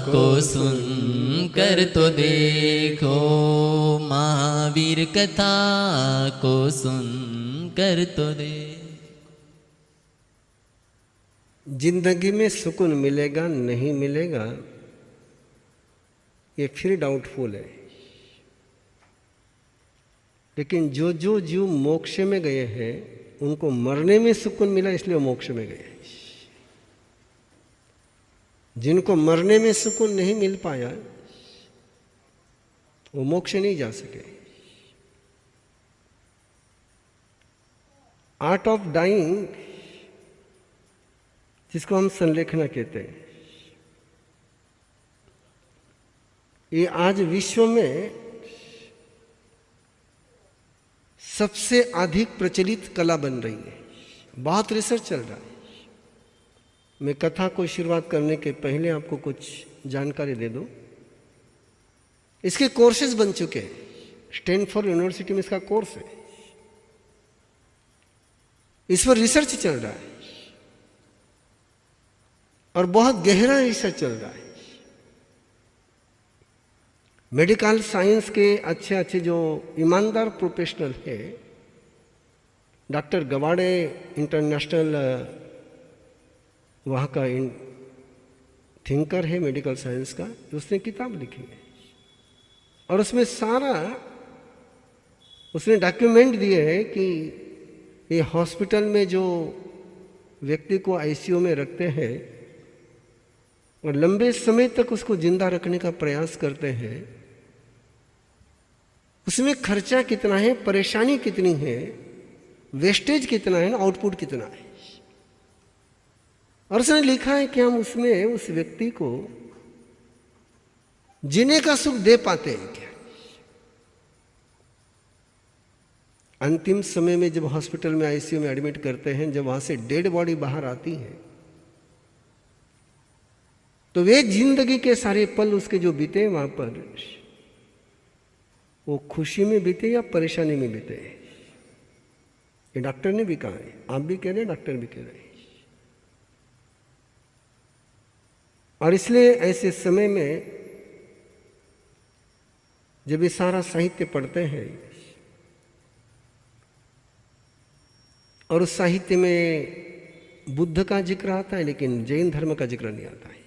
को सुन कर तो देखो, महावीर कथा को सुन कर तो देखो। जिंदगी में सुकून मिलेगा नहीं मिलेगा ये फिर डाउटफुल है, लेकिन जो जो जीव मोक्ष में गए हैं उनको मरने में सुकून मिला इसलिए वो मोक्ष में गए। जिनको मरने में सुकून नहीं मिल पाया वो मोक्ष नहीं जा सके। आर्ट ऑफ डाइंग, जिसको हम संलेखना कहते हैं, ये आज विश्व में सबसे अधिक प्रचलित कला बन रही है। बहुत रिसर्च चल रहा है। मैं कथा को शुरुआत करने के पहले आपको कुछ जानकारी दे दूं। इसके कोर्सेज बन चुके हैं। स्टैनफोर्ड यूनिवर्सिटी में इसका कोर्स है। इस पर रिसर्च चल रहा है और बहुत गहरा रिसर्च चल रहा है। मेडिकल साइंस के अच्छे अच्छे जो ईमानदार प्रोफेशनल है, डॉक्टर गवाड़े इंटरनेशनल वहाँ का थिंकर है मेडिकल साइंस का, उसने किताब लिखी है और उसमें सारा उसने डॉक्यूमेंट दिए है कि ये हॉस्पिटल में जो व्यक्ति को आईसीयू में रखते हैं और लंबे समय तक उसको जिंदा रखने का प्रयास करते हैं, उसमें खर्चा कितना है, परेशानी कितनी है, वेस्टेज कितना है, आउटपुट कितना है। और उसने लिखा है कि हम उसमें उस व्यक्ति को जीने का सुख दे पाते हैं क्या। अंतिम समय में जब हॉस्पिटल में आईसीयू में एडमिट करते हैं, जब वहां से डेड बॉडी बाहर आती है, तो वे जिंदगी के सारे पल उसके जो बीते वहां पर, वो खुशी में बीते या परेशानी में बीते। ये डॉक्टर ने भी कहा है, आप भी कह रहे हैं, डॉक्टर भी कह रहे हैं। और इसलिए ऐसे समय में जब ये सारा साहित्य पढ़ते हैं और उस साहित्य में बुद्ध का जिक्र आता है लेकिन जैन धर्म का जिक्र नहीं आता है।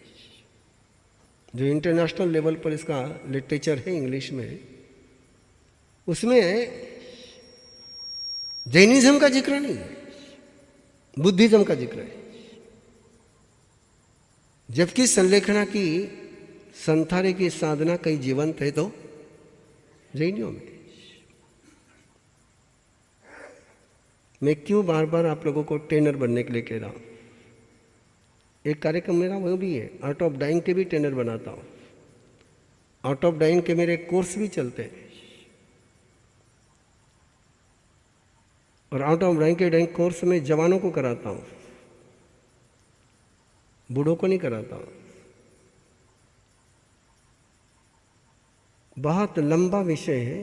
जो इंटरनेशनल लेवल पर इसका लिटरेचर है इंग्लिश में, उसमें जैनिज्म का जिक्र नहीं है, बुद्धिज्म का जिक्र है। जबकि संलेखना की संथारे की साधना कई जीवंत है तो जैनियों में। मैं क्यों बार बार आप लोगों को ट्रेनर बनने के लिए कह रहा हूं। एक कार्यक्रम मेरा वो भी है, आर्ट ऑफ डाइंग के भी ट्रेनर बनाता हूं। आर्ट ऑफ डाइंग के मेरे कोर्स भी चलते हैं और आर्ट ऑफ डाइंग के डाइंग कोर्स में जवानों को कराता हूं, बूढ़ों को नहीं कराता हूं। बहुत लंबा विषय है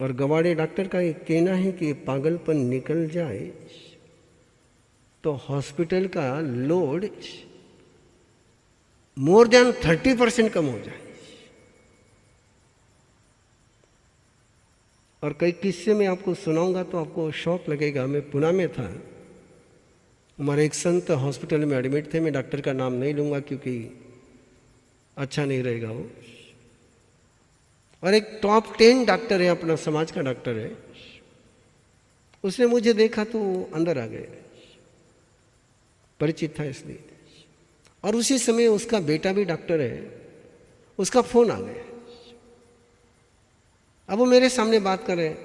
और गवाड़े डॉक्टर का ये कहना है कि पागलपन निकल जाए तो हॉस्पिटल का लोड मोर देन 30% कम हो जाए। और कई किस्से मैं आपको सुनाऊंगा तो आपको शौक लगेगा। मैं पुणे में था, हमारे एक संत हॉस्पिटल में एडमिट थे। मैं डॉक्टर का नाम नहीं लूँगा क्योंकि अच्छा नहीं रहेगा वो। और एक टॉप 10 डॉक्टर है, अपना समाज का डॉक्टर है, उसने मुझे देखा तो अंदर आ गए, परिचित था इसलिए। और उसी समय उसका बेटा भी डॉक्टर है, उसका फ़ोन आ गया। अब वो मेरे सामने बात कर रहे हैं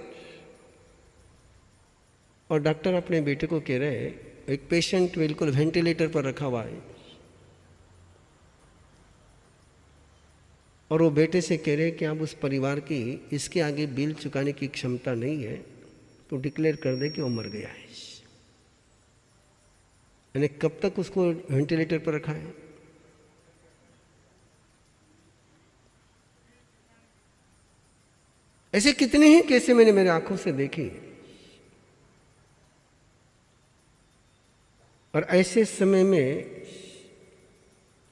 और डॉक्टर अपने बेटे को कह रहे हैं, एक पेशेंट बिल्कुल वेंटिलेटर पर रखा हुआ है और वो बेटे से कह रहे हैं कि आप उस परिवार की इसके आगे बिल चुकाने की क्षमता नहीं है तो डिक्लेयर कर दे कि वो मर गया है। यानी कब तक उसको वेंटिलेटर पर रखा है। ऐसे कितने ही केसे मैंने मेरे आंखों से देखे। और ऐसे समय में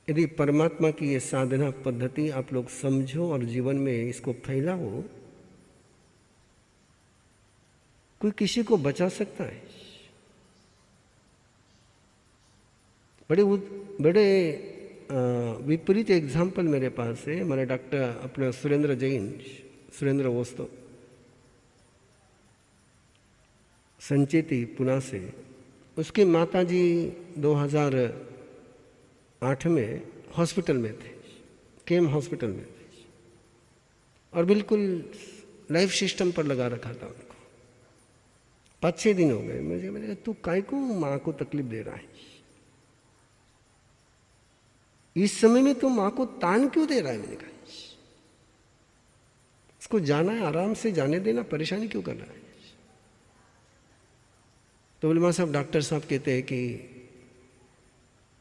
यदि परमात्मा की ये साधना पद्धति आप लोग समझो और जीवन में इसको फैलाओ, कोई किसी को बचा सकता है। बड़े विपरीत एग्जाम्पल मेरे पास है। हमारे डॉक्टर अपने सुरेंद्र जैन, सुरेंद्र वोस्तो, संचेती पुणे से, उसकी माताजी 2008 में हॉस्पिटल में थे, केम हॉस्पिटल में थे, और बिल्कुल लाइफ सिस्टम पर लगा रखा था उनको। 5-6 दिन हो गए। मैंने कहा तू काय को माँ को तकलीफ दे रहा है, इस समय में तो माँ को तान क्यों दे रहा है? मैंने कहा उसको जाना है, आराम से जाने देना, परेशानी क्यों कर रहा है? तो बोले माँ साहब, डॉक्टर साहब कहते हैं कि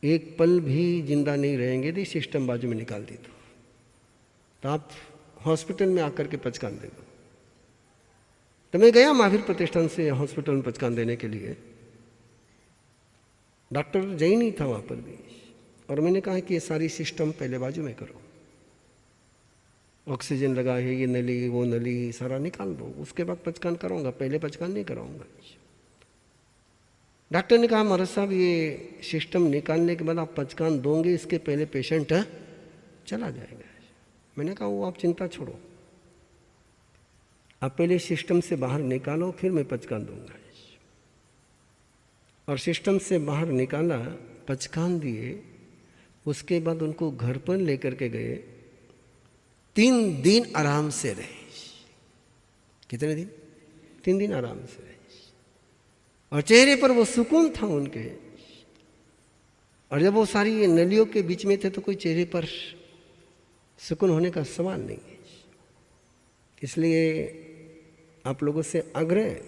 एक पल भी जिंदा नहीं रहेंगे यदि सिस्टम बाजू में निकाल दी तो आप हॉस्पिटल में आकर के पचकान दे दो। तो मैं गया महावीर प्रतिष्ठान से हॉस्पिटल में पचकान देने के लिए। डॉक्टर जैन ही था वहाँ पर भी, और मैंने कहा कि ये सारी सिस्टम पहले बाजू में करो, ऑक्सीजन लगा है, ये नली वो नली सारा निकाल दो, उसके बाद पचकान करूँगा, पहले पचकान नहीं कराऊँगा। डॉक्टर ने कहा महाराज साहब, ये सिस्टम निकालने के बाद आप पचकान दोगे, इसके पहले पेशेंट चला जाएगा। मैंने कहा वो आप चिंता छोड़ो, आप पहले सिस्टम से बाहर निकालो, फिर मैं पचकान दूंगा। और सिस्टम से बाहर निकाला, पचकान दिए, उसके बाद उनको घर पर लेकर के गए। 3 दिन आराम से रहे। कितने दिन? 3 दिन आराम से रहे, और चेहरे पर वो सुकून था उनके। और जब वो सारी नलियों के बीच में थे तो कोई चेहरे पर सुकून होने का सवाल नहीं है। इसलिए आप लोगों से आग्रह है,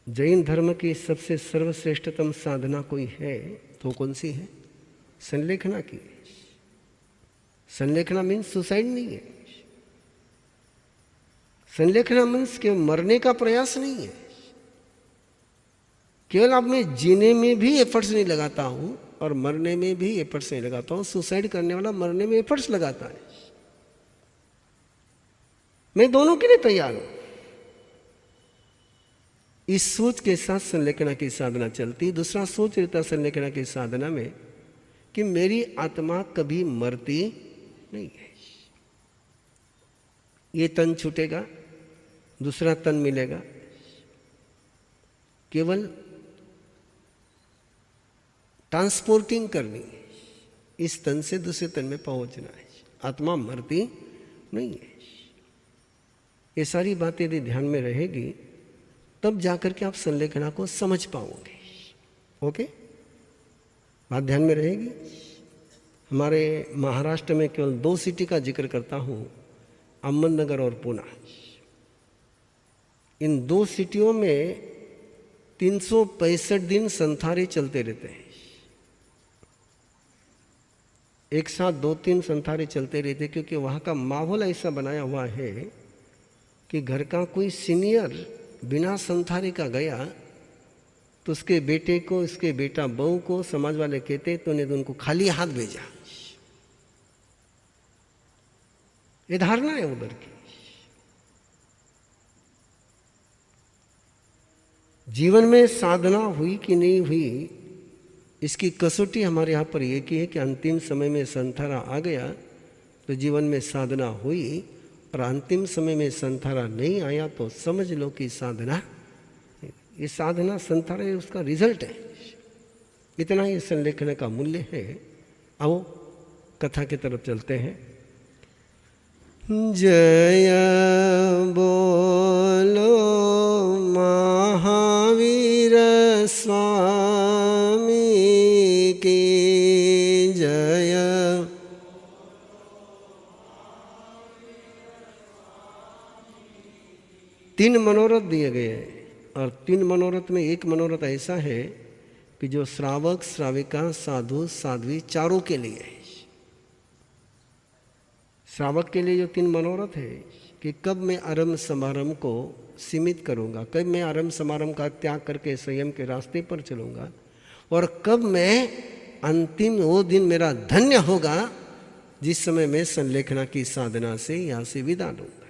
जैन धर्म की सबसे सर्वश्रेष्ठतम साधना कोई है तो कौन सी है? संलेखना की। संलेखना मीन्स सुसाइड नहीं है। संलेखना मीन्स के मरने का प्रयास नहीं है। केवल अब मैं जीने में भी एफर्ट्स नहीं लगाता हूं और मरने में भी एफर्ट्स नहीं लगाता हूं। सुसाइड करने वाला मरने में एफर्ट्स लगाता है। मैं दोनों के लिए तैयार हूं। इस सोच के साथ संलेखना की साधना चलती। दूसरा सोच रहता संलेखना की साधना में कि मेरी आत्मा कभी मरती नहीं है। ये तन छूटेगा, दूसरा तन मिलेगा, केवल ट्रांसपोर्टिंग करनी है, इस तन से दूसरे तन में पहुंचना है। आत्मा मरती नहीं है। ये सारी बातें यदि ध्यान में रहेगी तब जाकर के आप संलेखना को समझ पाओगे। ओके, बात ध्यान में रहेगी। हमारे महाराष्ट्र में केवल 2 सिटी का जिक्र करता हूँ, अहमदनगर और पुणे। इन 2 सिटियों में 365 दिन संथारे चलते रहते हैं। एक साथ 2-3 संथारे चलते रहते, क्योंकि वहाँ का माहौल ऐसा बनाया हुआ है कि घर का कोई सीनियर बिना संथारे का गया तो उसके बेटे को, उसके बेटा बहू को समाज वाले कहते तो ने तो उनको खाली हाथ भेजा। ये धारणा है उधर की। जीवन में साधना हुई कि नहीं हुई, इसकी कसौटी हमारे यहाँ पर एक ही है कि अंतिम समय में संथारा आ गया तो जीवन में साधना हुई, और अंतिम समय में संथारा नहीं आया तो समझ लो कि साधना, ये साधना संथारा उसका रिजल्ट है। इतना ही संलेखन का मूल्य है। आओ कथा की तरफ चलते हैं। जय बोलो महावीर स्वामी की जय। तीन मनोरथ दिए गए हैं, और 3 मनोरथ में एक मनोरथ ऐसा है कि जो श्रावक, श्राविका, साधु, साध्वी चारों के लिए है। श्रावक के लिए जो 3 मनोरथ है कि कब मैं आरंभ समारंभ को सीमित करूंगा, कब मैं आरंभ समारंभ का त्याग करके संयम के रास्ते पर चलूंगा, और कब मैं अंतिम वो दिन मेरा धन्य होगा जिस समय मैं संलेखना की साधना से यहाँ से विदा लूंगा।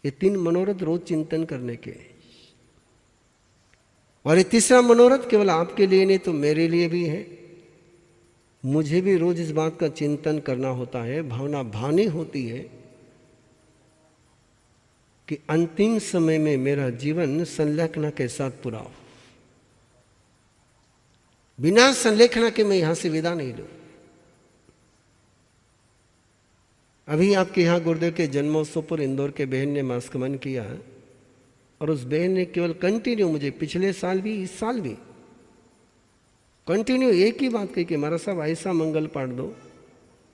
ये 3 मनोरथ रोज चिंतन करने के। और ये तीसरा मनोरथ केवल आपके लिए नहीं तो मेरे लिए भी है। मुझे भी रोज इस बात का चिंतन करना होता है, भावना भानी होती है कि अंतिम समय में मेरा जीवन संलेखना के साथ पूरा हो। बिना संलेखना के मैं यहां से विदा नहीं लूं। अभी आपके यहाँ गुरुदेव के जन्मोत्सव पर इंदौर के बहन ने मास्कमन किया और उस बहन ने केवल कंटिन्यू मुझे पिछले साल भी इस साल भी कंटिन्यू एक ही बात कही कि हमारा सब ऐसा मंगल पाठ दो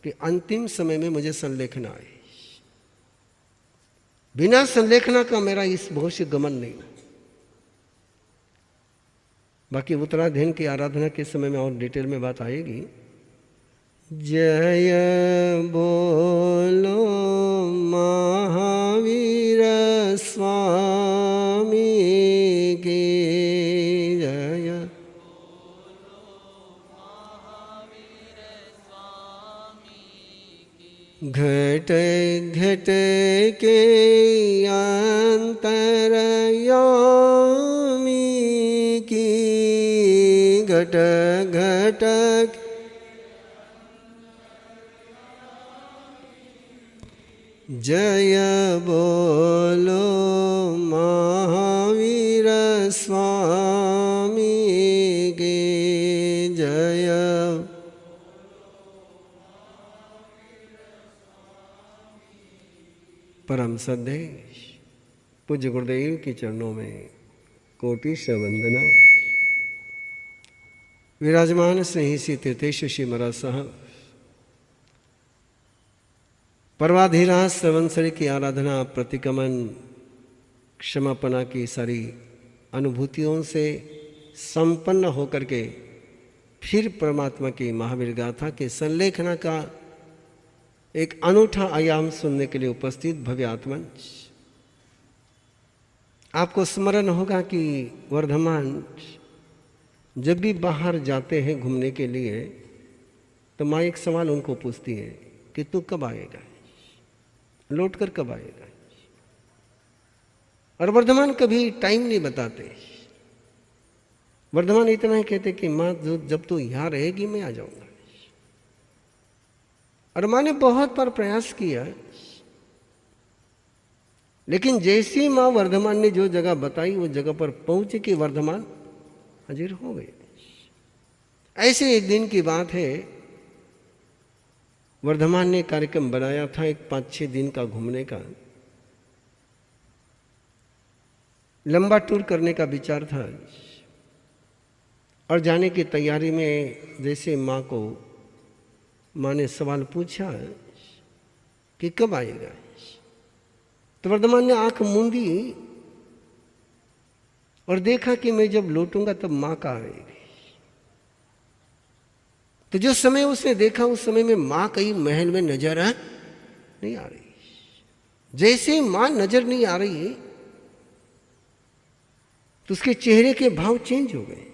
कि अंतिम समय में मुझे संलेखना आए। बिना संलेखना का मेरा इस भविष्य गमन नहीं। बाकी उत्तराधीन की आराधना के समय में और डिटेल में बात आएगी। जय बोलो महावीर स्वामी की जय। घट घट के अंतरयामी की घट घट जय बोलो महावीर स्वामी की जय। परम श्रद्धेय पूज्य गुरुदेव के चरणों में कोटि से वंदना। विराजमान स्नेही श्री तीर्थेश श्री महाराज साहब पर्वाधिराज श्रवणसरी की आराधना, प्रतिक्रमण, क्षमापना की सारी अनुभूतियों से संपन्न होकर के फिर परमात्मा की महावीर गाथा के संलेखना का एक अनूठा आयाम सुनने के लिए उपस्थित भव्य आत्मंच। आपको स्मरण होगा कि वर्धमान जब भी बाहर जाते हैं घूमने के लिए तो माँ एक सवाल उनको पूछती है कि तू कब आएगा, लौट कर कब आएगा। और वर्धमान कभी टाइम नहीं बताते। वर्धमान इतना ही कहते कि माँ जब तू यहाँ रहेगी मैं आ जाऊंगा। और माँ ने बहुत बार प्रयास किया, लेकिन जैसी माँ वर्धमान ने जो जगह बताई वो जगह पर पहुंचे कि वर्धमान हाजिर हो गए। ऐसे एक दिन की बात है, वर्धमान ने कार्यक्रम बनाया था एक 5-6 दिन का घूमने का, लंबा टूर करने का विचार था। और जाने की तैयारी में जैसे माँ ने सवाल पूछा कि कब आएगा, तो वर्धमान ने आंख मूंदी और देखा कि मैं जब लौटूंगा तब माँ का आएगी। तो जो समय उसने देखा उस समय में माँ कहीं महल में नजर नहीं आ रही। जैसे ही माँ नजर नहीं आ रही तो उसके चेहरे के भाव चेंज हो गए।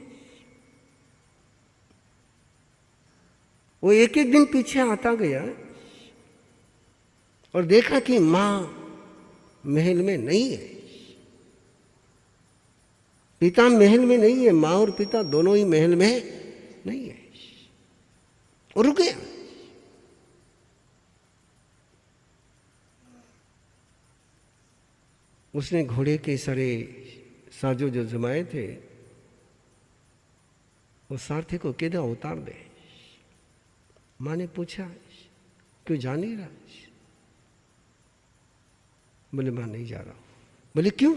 वो एक एक दिन पीछे आता गया और देखा कि माँ महल में नहीं है, पिता महल में नहीं है, माँ और पिता दोनों ही महल में नहीं है। और रुक गया। उसने घोड़े के सारे साजो जो जमाए थे वो सारथी को केदा उतार दे। माँ ने पूछा क्यों जा नहीं रहा? बोले माँ नहीं जा रहा हूं। बोले क्यों?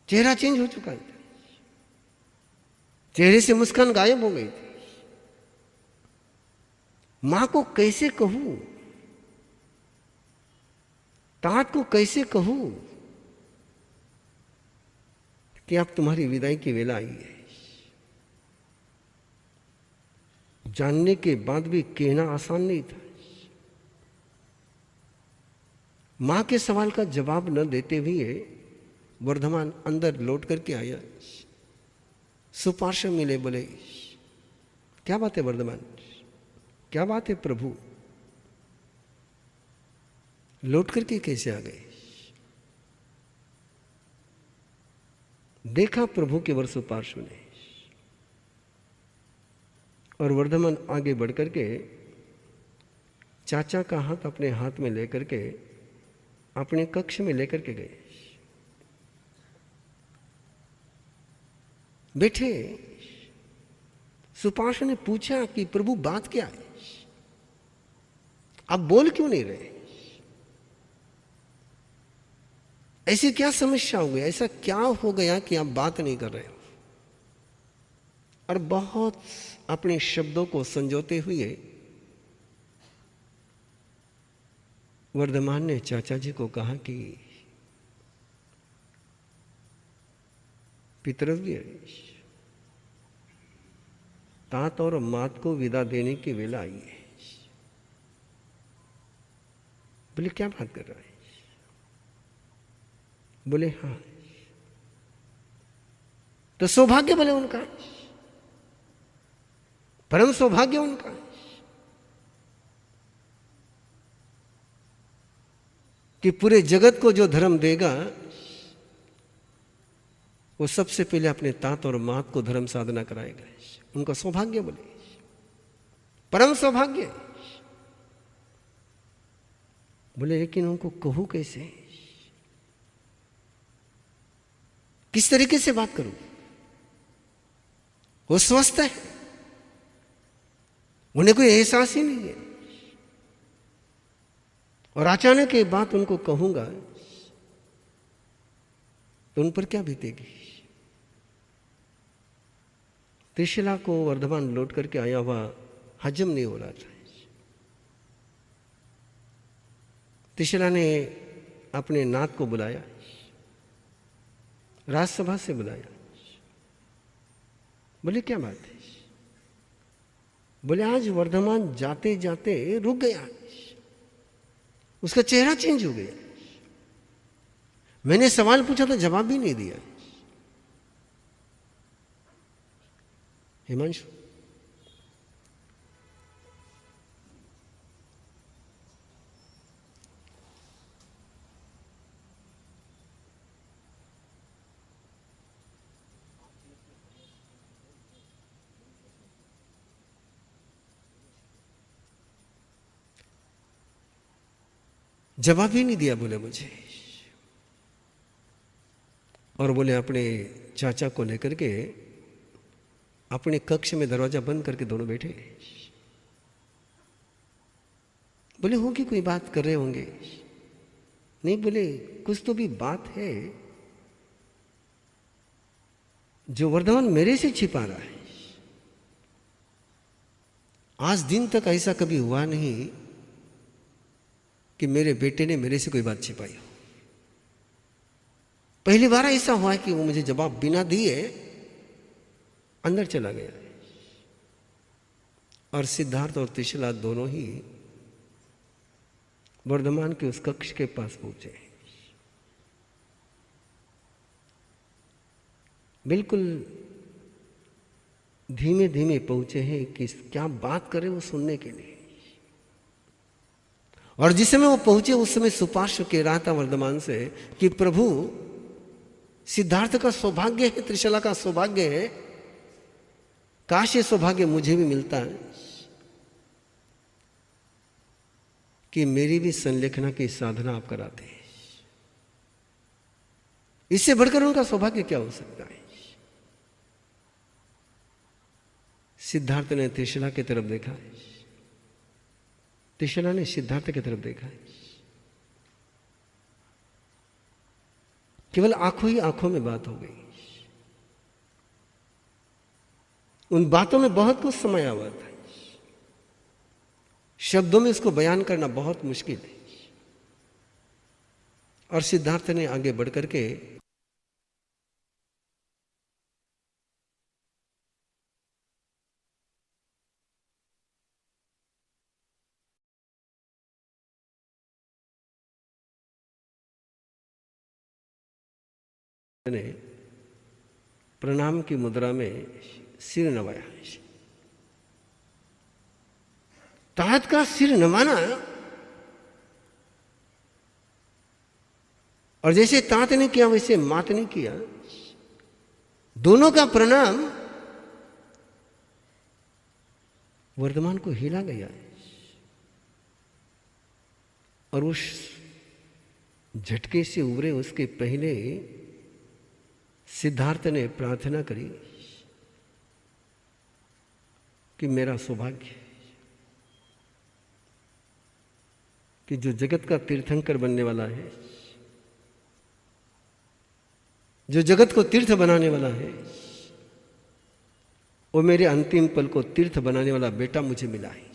चेहरा चेंज हो चुका है, चेहरे से मुस्कान गायब हो गई थी। मां को कैसे कहूं, तात को कैसे कहूं कि अब तुम्हारी विदाई की वेला आई है। जानने के बाद भी कहना आसान नहीं था। मां के सवाल का जवाब न देते हुए वर्धमान अंदर लौट करके आया, सुपार्श्व मिले, बोले क्या बात है वर्धमान, क्या बात है प्रभु, लौट करके कैसे आ गए। देखा प्रभु के वर्षों पार्श्व ने, और वर्धमान आगे बढ़ करके चाचा का हाथ अपने हाथ में लेकर के अपने कक्ष में लेकर के गए, बैठे। सुपार्श्व ने पूछा कि प्रभु बात क्या है, आप बोल क्यों नहीं रहे, ऐसी क्या समस्या हो गई, ऐसा क्या हो गया कि आप बात नहीं कर रहे हो। और बहुत अपने शब्दों को संजोते हुए वर्धमान ने चाचा जी को कहा कि पितृव्य, तात और मात को विदा देने की वेला आई है। बोले क्या बात कर रहा है, बोले हाँ। तो सौभाग्य बोले उनका, परम सौभाग्य उनका, कि पूरे जगत को जो धर्म देगा वो सबसे पहले अपने तात और मात को धर्म साधना कराएगा। उनका सौभाग्य बोले, परम सौभाग्य। बोले लेकिन उनको कहूं कैसे, किस तरीके से बात करूं, वो स्वस्थ है, उन्हें कोई एहसास ही नहीं है, और अचानक ये बात उनको कहूंगा तो उन पर क्या बीतेगी। त्रिशला को वर्धमान लौट करके आया हुआ हजम नहीं हो रहा था। त्रिशला ने अपने नाथ को बुलाया, राजसभा से बुलाया, बोले क्या बात है, बोले आज वर्धमान जाते जाते रुक गया, उसका चेहरा चेंज हो गया, मैंने सवाल पूछा तो जवाब भी नहीं दिया। हिमांशु, जवाब ही नहीं दिया बोले मुझे, और बोले अपने चाचा को लेकर के अपने कक्ष में दरवाजा बंद करके दोनों बैठे। बोले होगी कोई बात कर रहे होंगे, नहीं बोले कुछ तो भी बात है जो वर्धमान मेरे से छिपा रहा है। आज दिन तक ऐसा कभी हुआ नहीं कि मेरे बेटे ने मेरे से कोई बात छिपाई हो। पहली बार ऐसा हुआ है कि वो मुझे जवाब बिना दिए अंदर चला गया। और सिद्धार्थ और त्रिशला दोनों ही वर्धमान के उस कक्ष के पास पहुंचे, बिल्कुल धीमे धीमे पहुंचे हैं कि क्या बात करें वो सुनने के लिए। और जिस समय वो पहुंचे उस समय सुपार्श्व कह रहा था वर्धमान से कि प्रभु सिद्धार्थ का सौभाग्य है, त्रिशला का सौभाग्य है, काश ये सौभाग्य मुझे भी मिलता है कि मेरी भी संलेखना की साधना आप कराते हैं। इससे बढ़कर उनका सौभाग्य क्या हो सकता है। सिद्धार्थ ने त्रिशला की तरफ देखा, त्रिशला ने सिद्धार्थ की तरफ देखा। केवल आंखों ही आंखों में बात हो गई। उन बातों में बहुत कुछ समाया हुआ था, शब्दों में इसको बयान करना बहुत मुश्किल है। और सिद्धार्थ ने आगे बढ़ करके ने प्रणाम की मुद्रा में सिर नवाया। तात का सिर नवाना, और जैसे तात ने किया वैसे मात ने किया, दोनों का प्रणाम वर्धमान को हिला गया। और उस झटके से उभरे उसके पहले सिद्धार्थ ने प्रार्थना करी कि मेरा सौभाग्य कि जो जगत का तीर्थंकर बनने वाला है, जो जगत को तीर्थ बनाने वाला है, वो मेरे अंतिम पल को तीर्थ बनाने वाला बेटा मुझे मिला है।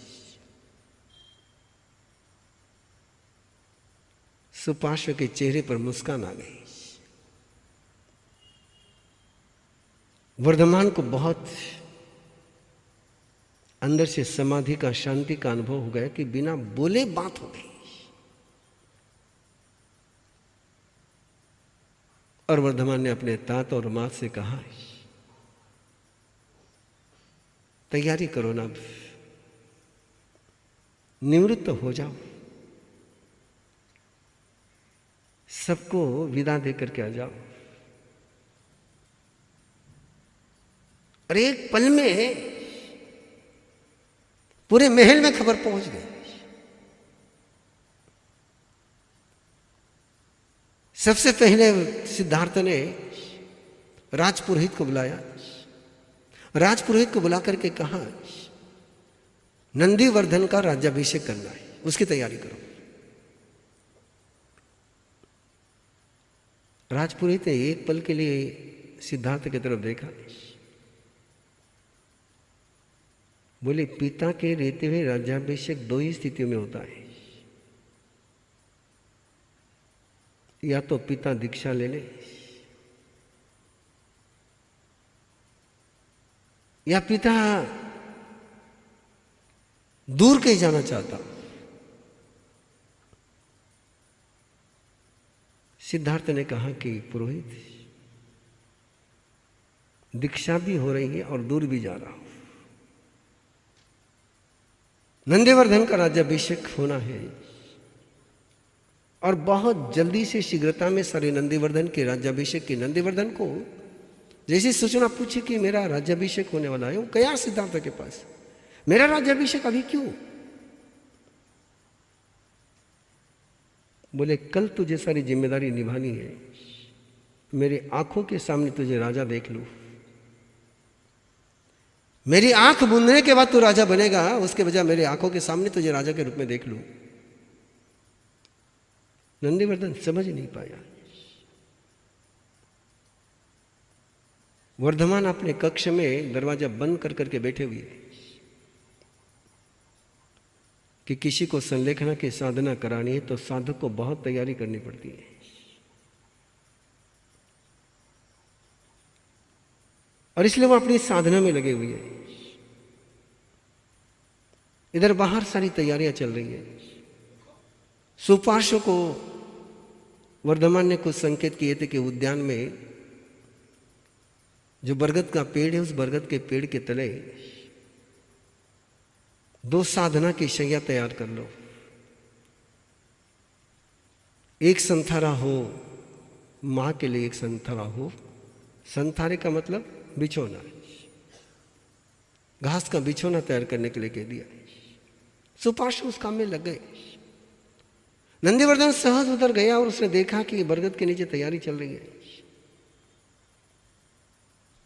सुपार्श्व के चेहरे पर मुस्कान आ गई। वर्धमान को बहुत अंदर से समाधि का, शांति का अनुभव हो गया कि बिना बोले बात हो गई। और वर्धमान ने अपने तात और मात से कहा, तैयारी करो ना, निवृत्त हो जाओ, सबको विदा दे करके आ जाओ। और एक पल में पूरे महल में खबर पहुंच गई। सबसे पहले सिद्धार्थ ने राजपुरोहित को बुलाया। राजपुरोहित को बुला करके कहा, नंदीवर्धन का राज्याभिषेक करना है, उसकी तैयारी करो। राजपुरोहित ने एक पल के लिए सिद्धार्थ की तरफ देखा, बोले, पिता के रहते हुए राज्याभिषेक दो ही स्थितियों में होता है, या तो पिता दीक्षा ले ले, या पिता दूर कहीं जाना चाहता। सिद्धार्थ ने कहा कि पुरोहित, दीक्षा भी हो रही है और दूर भी जा रहा हूं। नंदीवर्धन का राज्याभिषेक होना है और बहुत जल्दी से, शीघ्रता में सारे नंदीवर्धन के राज्याभिषेक की। नंदीवर्धन को जैसी सूचना पूछी कि मेरा राज्याभिषेक होने वाला है, वो गया सिद्धार्थ के पास, मेरा राज्याभिषेक अभी क्यों? बोले, कल तुझे सारी जिम्मेदारी निभानी है, मेरी आंखों के सामने तुझे राजा देख लूं, मेरी आंख मूंदने के बाद तू राजा बनेगा, उसके बजाय मेरी आंखों के सामने तुझे राजा के रूप में देख लूं। नंदीवर्धन समझ नहीं पाया। वर्धमान अपने कक्ष में दरवाजा बंद कर करके बैठे हुए कि किसी को संलेखना की साधना करानी है तो साधक को बहुत तैयारी करनी पड़ती है। और इसलिए वो अपनी साधना में लगे हुए हैं। इधर बाहर सारी तैयारियां चल रही हैं। सुपार्श्व को वर्धमान ने कुछ संकेत किए थे कि उद्यान में जो बरगद का पेड़ है, उस बरगद के पेड़ के तले दो साधना की शैया तैयार कर लो। एक संथारा हो, मां के लिए एक संथारा हो। संथारे का मतलब बिछोना, घास का बिछोना तैयार करने के लिए कह दिया। सुपार्श्व उस काम में लग गए। नंदीवर्धन सहज उधर गया और उसने देखा कि बरगद के नीचे तैयारी चल रही है,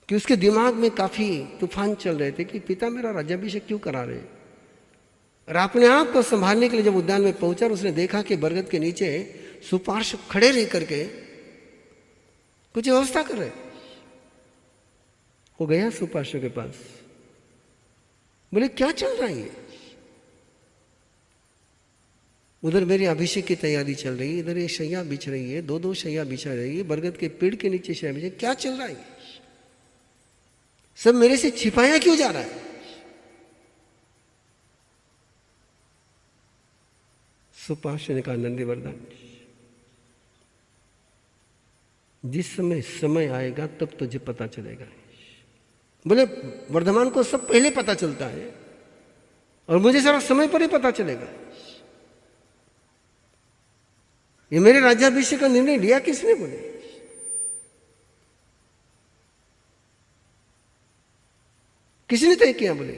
कि उसके दिमाग में काफी तूफान चल रहे थे कि पिता मेरा राज्याभिषेक क्यों करा रहे। और अपने आप को संभालने के लिए जब उद्यान में पहुंचा, उसने देखा कि बरगद के नीचे सुपार्श्व खड़े रह करके कुछ व्यवस्था कर रहे। वो गया सुपार्श्व के पास, बोले, क्या चल रहा है? उधर मेरे अभिषेक की तैयारी चल रही है, इधर ये शैया बिछ रही है, दो शैया बिछा रही है, बरगद के पेड़ के नीचे शैया बिछा, क्या चल रहा है? सब मेरे से छिपाया क्यों जा रहा है? सुपार्श्व ने कहा, नंदीवर्धन, जिस समय समय आएगा तब तुझे पता चलेगा। बोले वर्धमान को सब पहले पता चलता है और मुझे सारा समय पर ही पता चलेगा। ये मेरे राज्याभिषेक का निर्णय लिया किसने? बोले किसने तय किया? बोले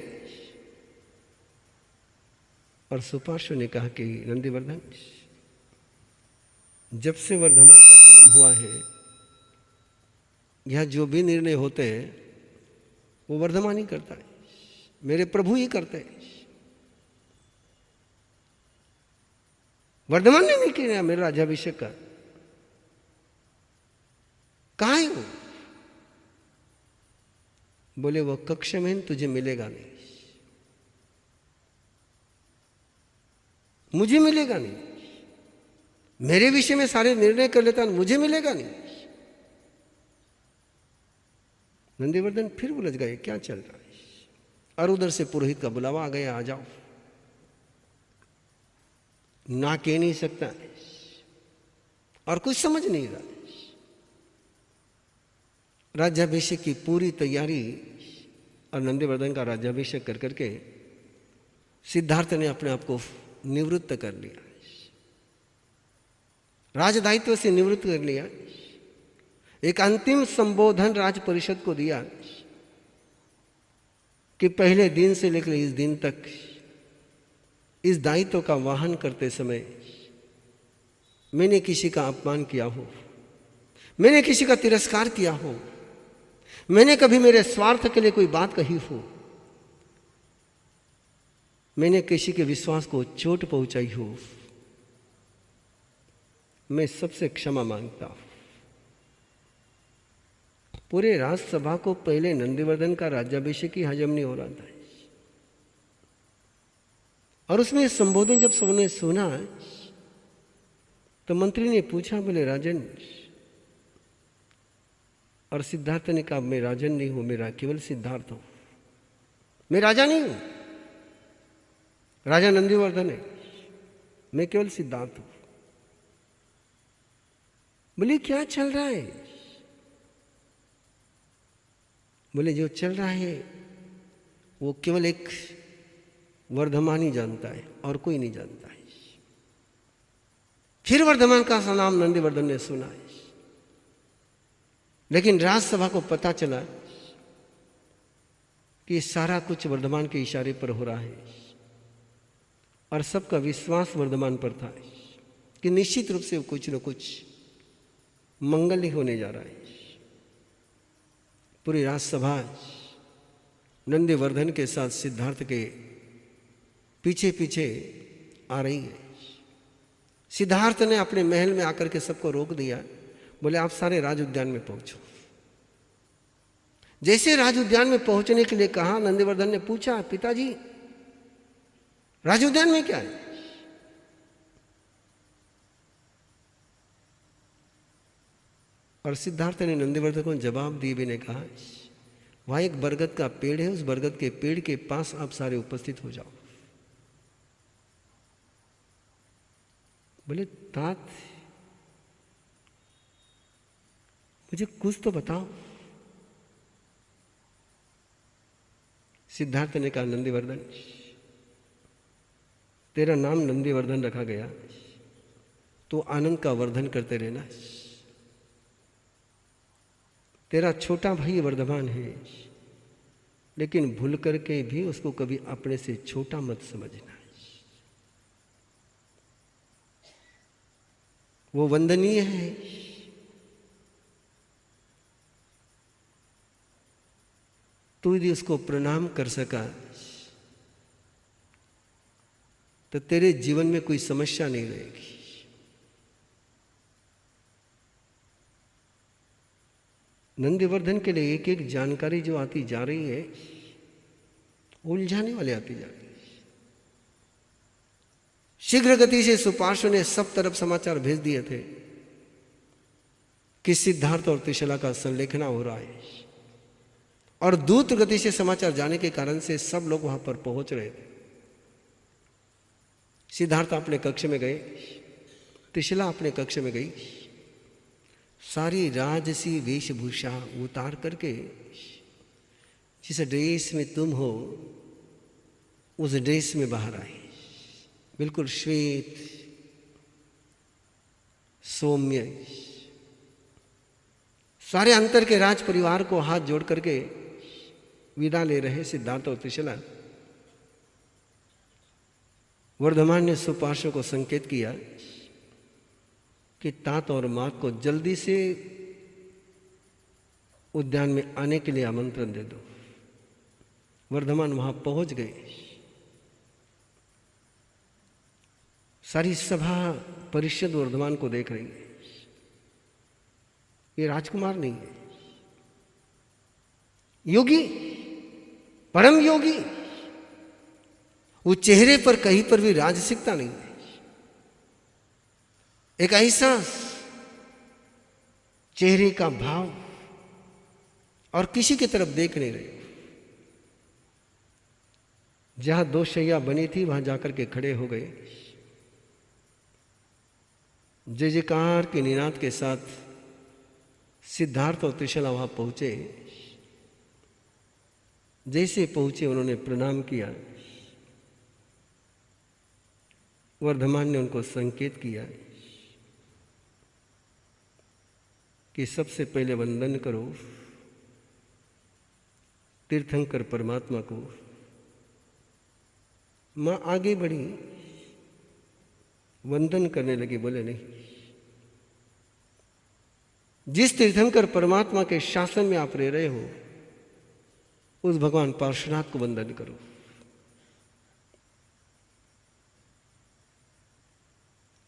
और सुपार्श्व ने कहा कि नंदीवर्धन, जब से वर्धमान का जन्म हुआ है यह जो भी निर्णय होते हैं वो वर्धमान ही करता है, मेरे प्रभु ही करते हैं। वर्धमान ने नहीं किया मेरा राज्याभिषेक का। कहाँ है वो? बोले वो कक्ष में तुझे मिलेगा नहीं, मुझे मिलेगा नहीं। मेरे विषय में सारे निर्णय कर लेता, मुझे मिलेगा नहीं। नंदीवर्धन फिर उलझ गए, क्या चल रहा है? और उधर से पुरोहित का बुलावा आ गया, आ जाओ। ना कह नहीं सकता और कुछ समझ नहीं रहा। राज्याभिषेक की पूरी तैयारी और नंदीवर्धन का राज्याभिषेक कर करके सिद्धार्थ ने अपने आप को निवृत्त कर लिया, राजदायित्व से निवृत्त कर लिया। एक अंतिम संबोधन राज परिषद को दिया कि पहले दिन से लेकर इस दिन तक इस दायित्व का वाहन करते समय मैंने किसी का अपमान किया हो, मैंने किसी का तिरस्कार किया हो, मैंने कभी मेरे स्वार्थ के लिए कोई बात कही हो, मैंने किसी के विश्वास को चोट पहुंचाई हो, मैं सबसे क्षमा मांगता हूं। पूरे राजसभा को पहले नंदीवर्धन का राज्याभिषेक ही हजम नहीं हो रहा था। और उसमें संबोधन जब सबने सुना तो मंत्री ने पूछा, बोले राजन, और सिद्धार्थ ने कहा मैं राजन नहीं हूं, मेरा केवल सिद्धार्थ हूं, मैं राजा नहीं हूं, राजा नंदीवर्धन है, मैं केवल सिद्धार्थ हूं। बोले क्या चल रहा है? बोले जो चल रहा है वो केवल एक वर्धमान ही जानता है और कोई नहीं जानता है। फिर वर्धमान का नाम नंदीवर्धन ने सुना है, लेकिन राजसभा को पता चला कि सारा कुछ वर्धमान के इशारे पर हो रहा है और सबका विश्वास वर्धमान पर था कि निश्चित रूप से कुछ न कुछ मंगल ही होने जा रहा है। पूरी राजसभा नंदीवर्धन के साथ सिद्धार्थ के पीछे पीछे आ रही है। सिद्धार्थ ने अपने महल में आकर के सबको रोक दिया, बोले आप सारे राज उद्यान में पहुंचो। जैसे राज उद्यान में पहुंचने के लिए कहा, नंदीवर्धन ने पूछा, पिताजी राज उद्यान में क्या है? और सिद्धार्थ ने नंदीवर्धन को जवाब दिए भी ने कहा, वहां एक बरगद का पेड़ है, उस बरगद के पेड़ के पास आप सारे उपस्थित हो जाओ। बोले तात मुझे कुछ तो बताओ। सिद्धार्थ ने कहा, नंदीवर्धन, तेरा नाम नंदीवर्धन रखा गया तो आनंद का वर्धन करते रहना। तेरा छोटा भाई वर्धमान है, लेकिन भूल करके भी उसको कभी अपने से छोटा मत समझना। वो वंदनीय है, तू यदि उसको प्रणाम कर सका तो तेरे जीवन में कोई समस्या नहीं रहेगी। नंदीवर्धन के लिए एक एक जानकारी जो आती जा रही है उलझाने वाली आती जा रही है। शीघ्र गति से सुपार्श्व ने सब तरफ समाचार भेज दिए थे कि सिद्धार्थ और त्रिशला का संलेखना हो रहा है, और द्रुत गति से समाचार जाने के कारण से सब लोग वहां पर पहुंच रहे थे। सिद्धार्थ अपने कक्ष में गए, त्रिशला अपने कक्ष में गई। सारी राजसी वेशभूषा उतार करके जिस ड्रेस में तुम हो उस ड्रेस में बाहर आए, बिल्कुल श्वेत सौम्य। सारे अंतर के राज परिवार को हाथ जोड़ करके विदा ले रहे सिद्धार्थ और त्रिशला। वर्धमान ने सुपार्श्व को संकेत किया कि तात और मात को जल्दी से उद्यान में आने के लिए आमंत्रण दे दो। वर्धमान वहां पहुंच गए। सारी सभा परिषद वर्धमान को देख रही है। ये राजकुमार नहीं है, योगी, परम योगी। वो चेहरे पर कहीं पर भी राजसिकता नहीं है। एक ऐसा चेहरे का भाव, और किसी की तरफ देख नहीं रहे। जहां 2 शैया बनी थी वहां जाकर के खड़े हो गए। जय जयकार के निनाद के साथ सिद्धार्थ और त्रिशला वहां पहुंचे। जैसे पहुंचे उन्होंने प्रणाम किया। वर्धमान ने उनको संकेत किया कि सबसे पहले वंदन करो तीर्थंकर परमात्मा को। मां आगे बढ़ी, वंदन करने लगी। बोले नहीं, जिस तीर्थंकर परमात्मा के शासन में आप रह रहे हो उस भगवान पार्श्वनाथ को वंदन करो।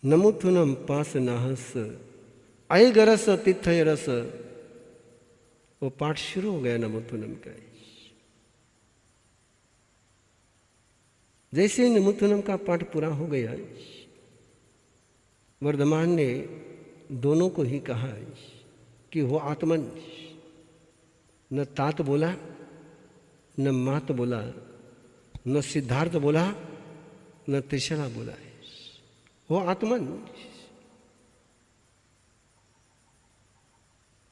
नमुथुनम पासनाहस अय गरस तिथय रस। वो पाठ शुरू हो गया नमुथुनम का। जैसे नमुथुनम का पाठ पूरा हो गया, वर्धमान ने दोनों को ही कहा कि वो आत्मन। न तात बोला, न मात बोला, न सिद्धार्थ बोला, न त्रिशला बोला। वो आत्मन।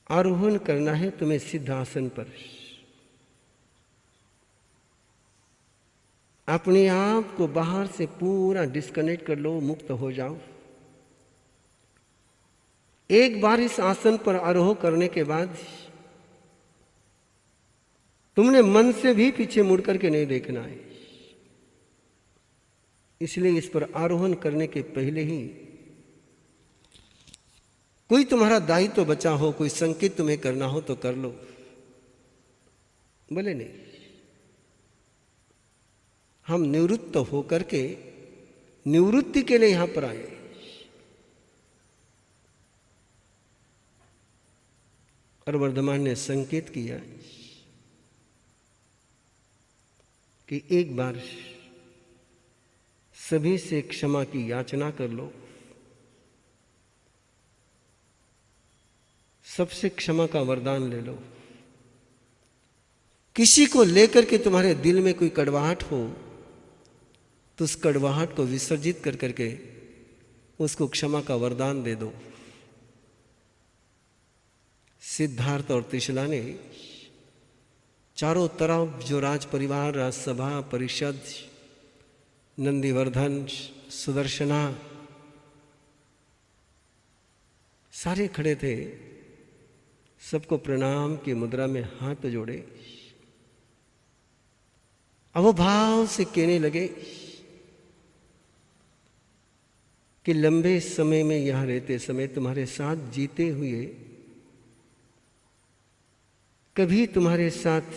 आरोहण करना है तुम्हें सिद्ध आसन पर। अपने आप को बाहर से पूरा डिस्कनेक्ट कर लो, मुक्त हो जाओ। एक बार इस आसन पर आरोह करने के बाद तुमने मन से भी पीछे मुड़ करके नहीं देखना है। इसलिए इस पर आरोहण करने के पहले ही कोई तुम्हारा दायित्व बचा हो, कोई संकेत तुम्हें करना हो तो कर लो। बोले नहीं, हम निवृत्त होकर के निवृत्ति के लिए यहां पर आए। और वर्धमान ने संकेत किया कि एक बार सभी से क्षमा की याचना कर लो। सबसे क्षमा का वरदान ले लो। किसी को लेकर के तुम्हारे दिल में कोई कड़वाहट हो तो उस कड़वाहट को विसर्जित कर करके उसको क्षमा का वरदान दे दो। सिद्धार्थ और त्रिशला ने चारों तरफ जो राज परिवार, राजसभा, परिषद, नंदीवर्धन, सुदर्शना सारे खड़े थे, सबको प्रणाम की मुद्रा में हाथ जोड़े। अब वो भाव से कहने लगे कि लंबे समय में यहां रहते समय तुम्हारे साथ जीते हुए कभी तुम्हारे साथ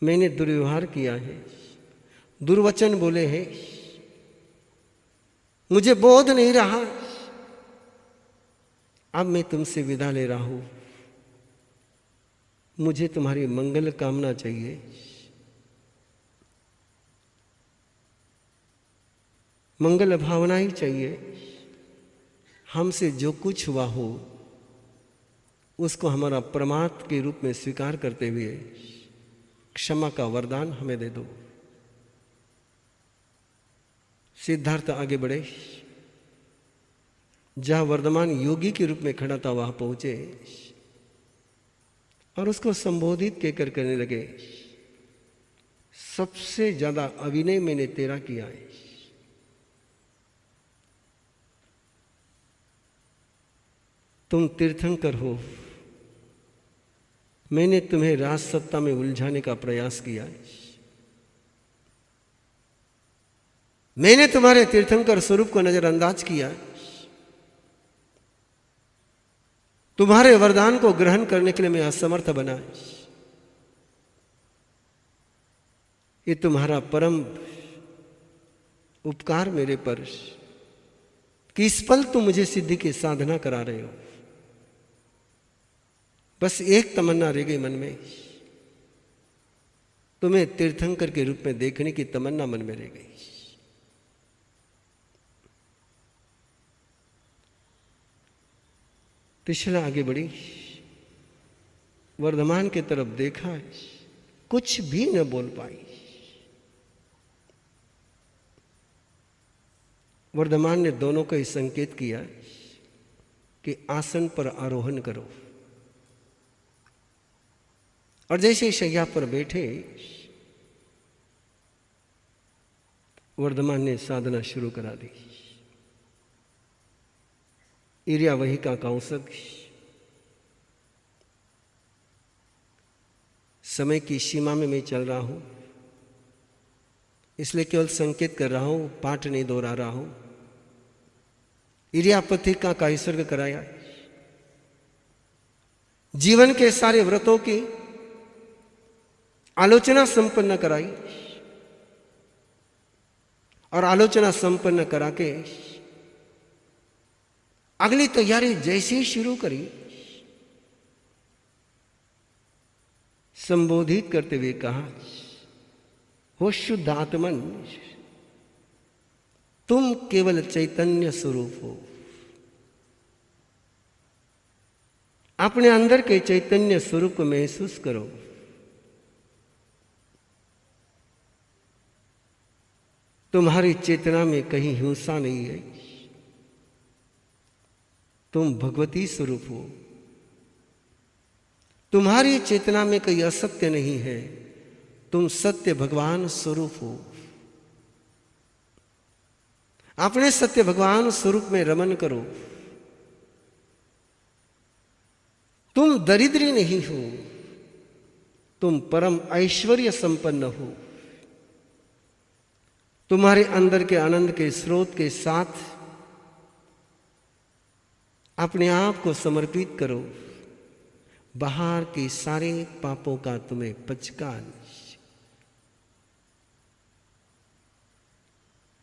मैंने दुर्व्यवहार किया है, दुर्वचन बोले हैं, मुझे बोध नहीं रहा। अब मैं तुमसे विदा ले रहा हूं। मुझे तुम्हारी मंगल कामना चाहिए। मंगल भावना ही चाहिए। हमसे जो कुछ हुआ हो उसको हमारा प्रमाद के रूप में स्वीकार करते हुए क्षमा का वरदान हमें दे दो। सिद्धार्थ आगे बढ़े। जहां वर्धमान योगी के रूप में खड़ा था वहां पहुंचे और उसको संबोधित कहकर कहने लगे, सबसे ज्यादा अभिनय मैंने तेरा किया है। तुम तीर्थंकर हो, मैंने तुम्हें राज सत्ता में उलझाने का प्रयास किया है। मैंने तुम्हारे तीर्थंकर स्वरूप को नजरअंदाज किया है। तुम्हारे वरदान को ग्रहण करने के लिए मैं असमर्थ बना। ये तुम्हारा परम उपकार मेरे पर कि इस पल तुम मुझे सिद्धि की साधना करा रहे हो। बस एक तमन्ना रह गई मन में, तुम्हें तीर्थंकर के रूप में देखने की तमन्ना मन में रह गई। तिशला आगे बढ़ी, वर्धमान की तरफ देखा, कुछ भी न बोल पाई। वर्धमान ने दोनों को ही संकेत किया कि आसन पर आरोहण करो, और जैसे शैया पर बैठे वर्धमान ने साधना शुरू करा दी। इरिया वही का कौशक, समय की सीमा में मैं चल रहा हूं, इसलिए केवल संकेत कर रहा हूं, पाठ नहीं दोहरा रहा हूं। इरियापति का कायसर्ग कराया, जीवन के सारे व्रतों की आलोचना संपन्न कराई, और आलोचना संपन्न करा के अगली तैयारी जैसे ही शुरू करी, संबोधित करते हुए कहा, हो शुद्ध आत्मन, तुम केवल चैतन्य स्वरूप हो। अपने अंदर के चैतन्य स्वरूप को महसूस करो। तुम्हारी चेतना में कहीं हिंसा नहीं है, तुम भगवती स्वरूप हो। तुम्हारी चेतना में कोई असत्य नहीं है, तुम सत्य भगवान स्वरूप हो। अपने सत्य भगवान स्वरूप में रमन करो। तुम दरिद्री नहीं हो, तुम परम ऐश्वर्य संपन्न हो। तुम्हारे अंदर के आनंद के स्रोत के साथ अपने आप को समर्पित करो। बाहर के सारे पापों का तुम्हें पचकान।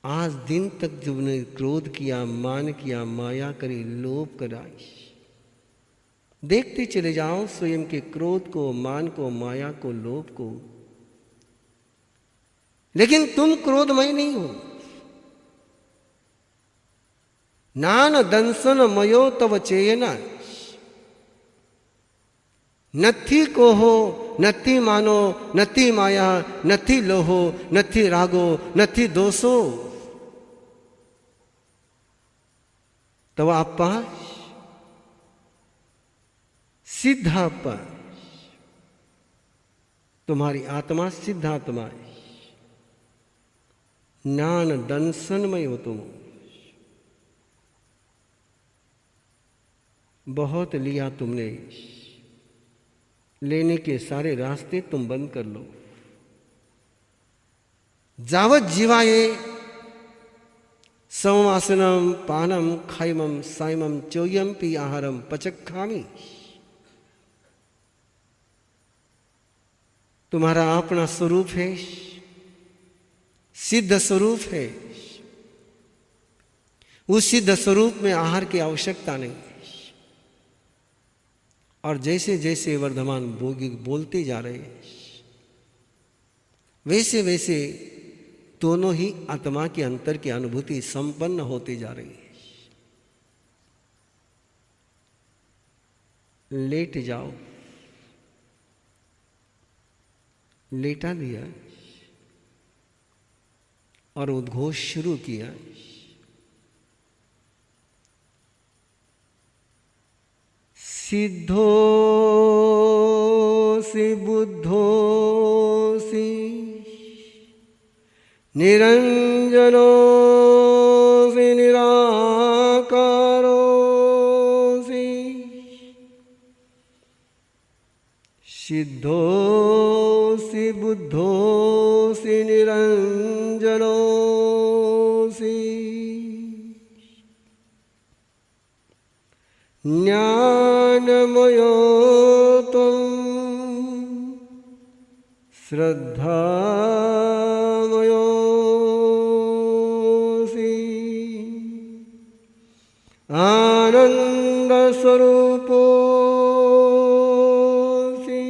आज दिन तक तुमने क्रोध किया, मान किया, माया करी, लोभ करा, देखते चले जाओ स्वयं के क्रोध को, मान को, माया को, लोभ को। लेकिन तुम क्रोधमय नहीं हो। नान दंसन मयो तव चेयन, नथी कोहो, नथी मानो, नथी माया, नथी लोहो, नथी रागो, नथी दोषो। तव आपा सिद्धात्मा, तुम्हारी आत्मा सिद्धात्मा है। ज्ञान दंसनमय हो तुम। बहुत लिया तुमने, लेने के सारे रास्ते तुम बंद कर लो। जावत जीवाये संवासनम पानम खाइमम साइमम चोयम पी आहारम पचक्खामी। तुम्हारा अपना स्वरूप है, सिद्ध स्वरूप है। उस सिद्ध स्वरूप में आहार की आवश्यकता नहीं। और जैसे जैसे वर्धमान भोगी बोलते जा रहे हैं, वैसे वैसे दोनों ही आत्मा के अंतर की अनुभूति संपन्न होती जा रही है। लेट जाओ, लेटा दिया और उद्घोष शुरू किया। सिद्धोऽसि बुद्धोऽसि निरञ्जनोऽसि निराकारोऽसि सिद्धोऽसि बुद्धोऽसि निरञ्जनोऽसि ज्ञानमयो त्वं श्रद्धामयोऽसि आनन्दस्वरूपोऽसि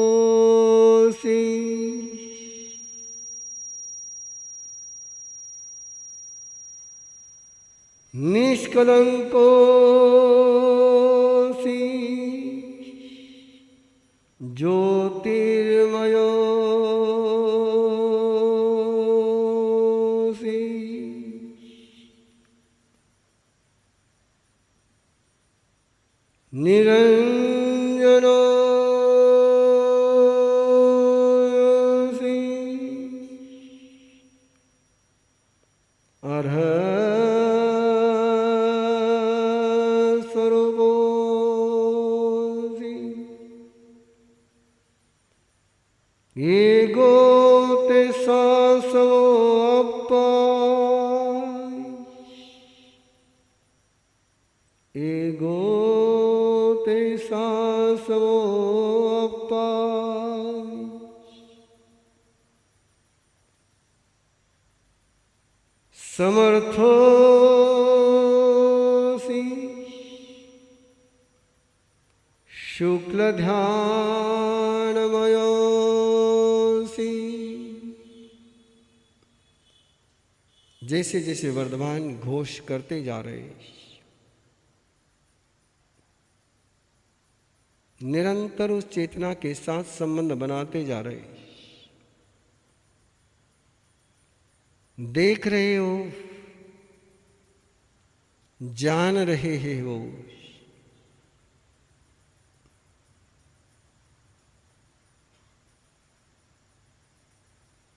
देहमुक्तोऽसि निष्कलङ्कोऽसि ज्योतिर्मयोऽसि निरञ्जनोऽसि अर्हस्वरूपोऽसि एको ते शाश्वतोऽप्पयः एको ते शाश्वतोऽप्पयः समर्थोऽसि शुक्लध्यानमयोऽसि। जैसे जैसे वर्धमान घोष करते जा रहे, निरंतर उस चेतना के साथ संबंध बनाते जा रहे, देख रहे हो, जान रहे हो,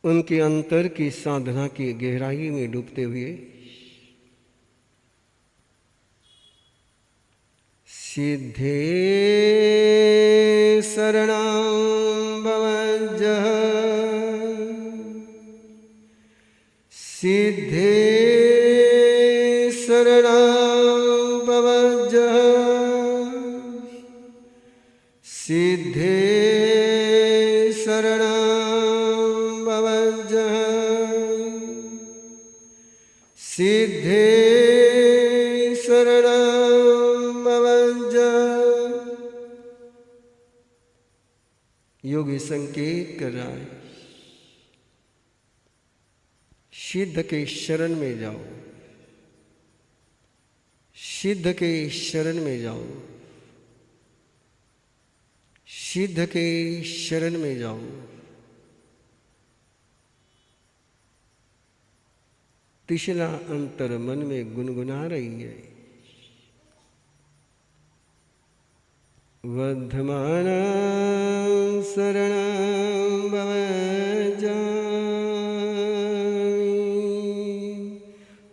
उनके अंतर की साधना की गहराई में डूबते हुए सिद्धे शरणं भवज्जः सिद्धे शरणं भवज्जः सिद्धे शरणं भवज्जः सिद्धे शरणं भवज्जः। योगी संकेत कर रहा है, सिद्ध के शरण में जाओ, सिद्ध के शरण में जाओ, सिद्ध के शरण में जाओ। तिसरा अंतर मन में गुनगुना रही है, वर्धमान शरणं भवज्जामि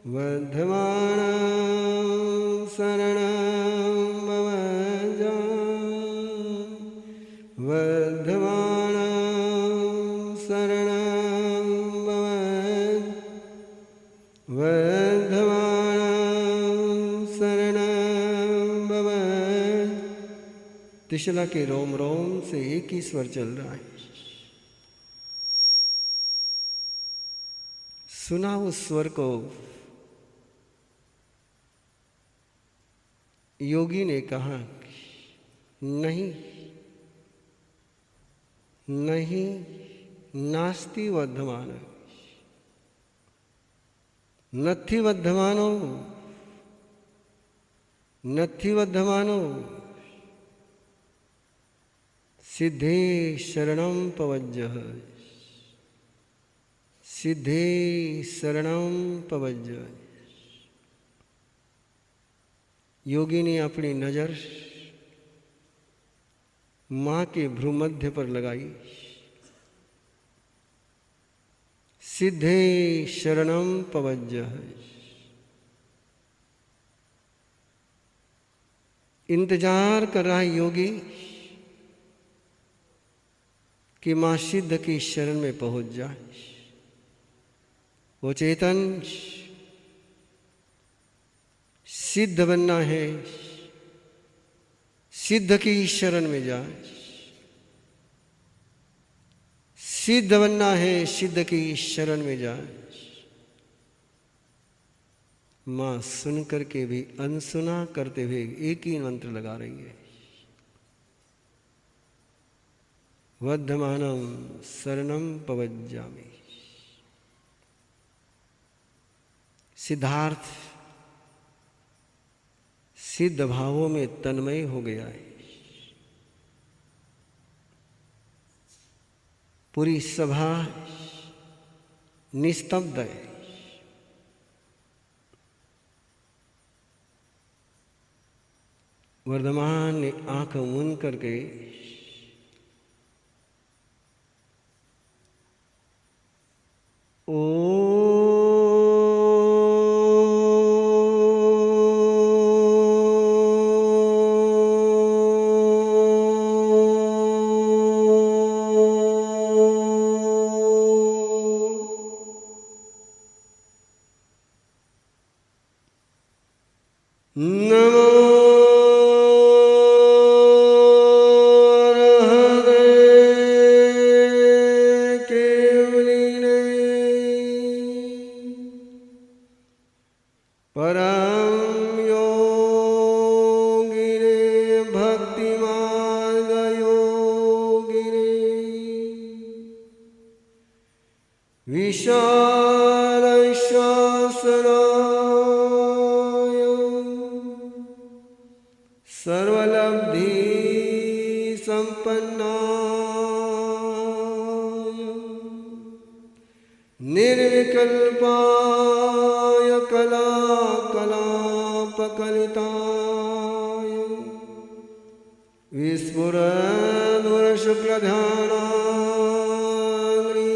वर्धमान शरणं भवज्जामि वर्धमान शरणं भवज्जामि वर्धमान शरणं भवज्जामि। त्रिशला के रोम रोम से एक ही स्वर चल रहा है। सुना उस स्वर को। योगी ने कहा, नहीं नहीं, नास्ति वर्धमान, नथी वर्धमानो, नथी वर्धमानो, सिद्धे शरणं पवज्जः। सिद्धे शरणम पवज्ज। योगी ने अपनी नजर मां के भ्रूमध्य पर लगाई। सिद्धे शरणम पवज्ज। इंतजार कर रहा है योगी कि मां सिद्ध की शरण में पहुंच जाए। वो चेतन सिद्ध बनना है, सिद्ध की शरण में जाए। सिद्ध बनना है, सिद्ध की शरण में जाए। मां सुन करके भी अनसुना करते हुए एक ही मंत्र लगा रही है, वर्धमानम शरणम पवज्जामि। सिद्धार्थ सिद्ध भावों में तन्मय हो गया है। पूरी सभा निस्तब्ध है। वर्धमान ने आंख मूंद करके निर्विकल्पाय कलाकलापकलिताय विस्फुरन्वरशुक्लध्यानाग्नि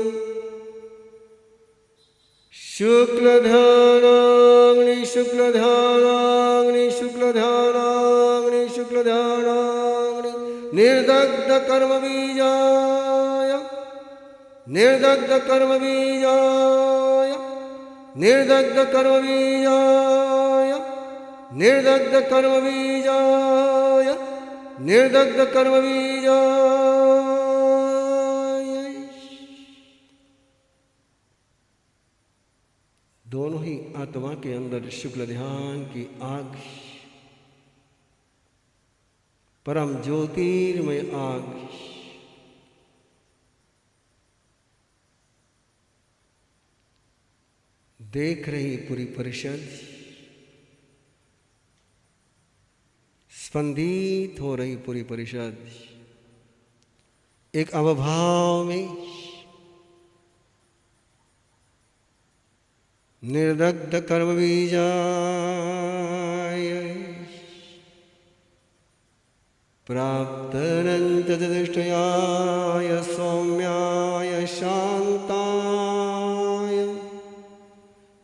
शुक्लध्यानाग्नि शुक्लध्यानाग्नि शुक्लध्यानाग्नि शुक्लध्यानाग्नि निर्दग्ध कर्मबीजाय निर्दग्ध कर्मबीजाय निर्दग्ध कर्मबीजाय निर्दग्ध कर्मबीजाय निर्दग्ध कर्मबीजाय। दोनों ही आत्मा के अंदर शुक्ल ध्यान की आग, परम ज्योतिर्मय आग देख रही पूरी परिषद, स्पंदित हो रही पूरी परिषद एक अवभाव में निर्दग्ध कर्मबीजाय प्राप्तनंत दृष्टयाय सौम्याय शांताय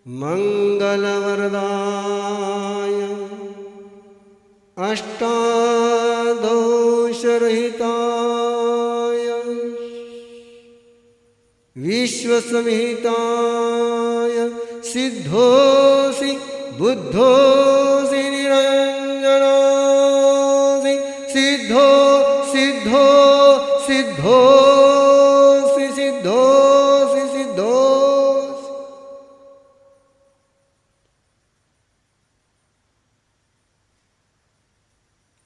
मंगलवरदाय अष्टादोषरहिताय विश्वसंहिताय सिद्धोऽसि बुद्धोऽसि निरञ्जनोऽसि सिद्धो सिद्धो सिद्धोऽसि सिद्धोऽसि सिद्धोऽसि।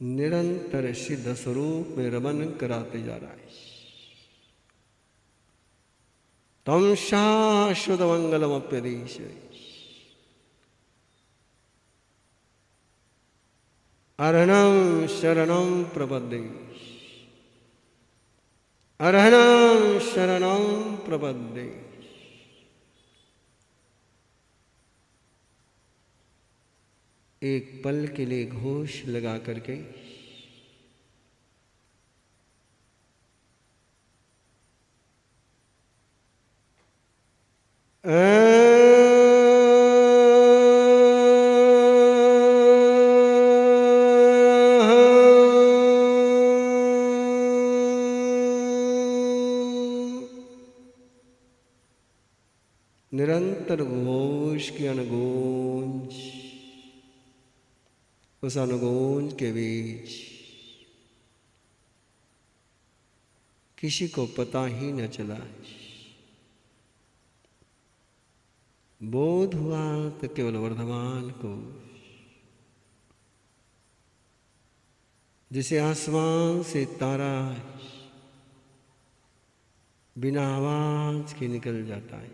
निरंतर सिद्ध स्वरूप में रमन कराते जा रहा है। तम शाश्वत मंगलमप्यदेश अर्हणं शरणं प्रपद्ये अर्हणं शरणं प्रपद्ये। एक पल के लिए घोष लगा करके निरंतर घोष की अनगूंज, उस अनुगूंज के बीच किसी को पता ही न चला। बोध हुआ तो केवल वर्धमान को, जिसे आसमान से तारा बिना आवाज के निकल जाता है,